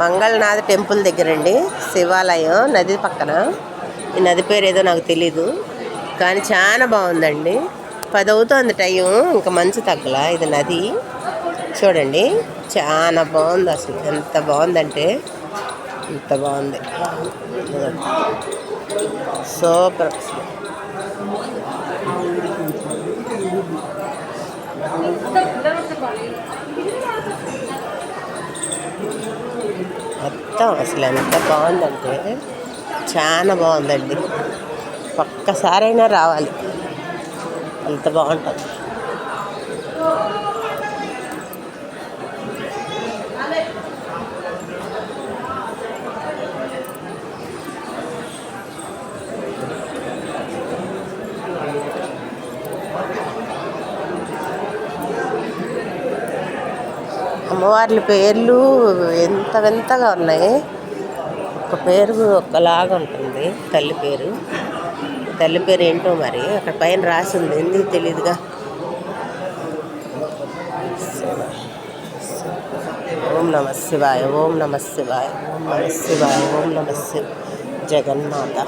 మంగళనాథ temple దగ్గరండి, శివాలయం నది పక్కన. ఈ నది పేరు ఏదో నాకు తెలీదు, కానీ చాలా బాగుందండి. 10 అవుతుంది టైం, ఇంకా మంచు తగ్గల. ఇది నది చూడండి, చాలా బాగుంది. అసలు ఎంత బాగుందంటే ఇంత బాగుంది, సూపర్. మొత్తం అసలు ఎంత బాగుందంటే చాలా బాగుందండి. ఒక్కసారైనా రావాలి, అంత బాగుంటుంది. అమ్మవార్ల పేర్లు ఎంత వింతగా ఉన్నాయి. ఒక పేరు ఒకలాగా ఉంటుంది, తల్లి పేరు. తల్లి పేరు ఏంటో మరి అక్కడ పైన రాసి ఉంది, ఎందుకు తెలియదుగా. ఓం నమ శివాయ, ఓం నమ శివాయ, ఓం నమ శివాయ, ఓం నమ శివ. జగన్మాత.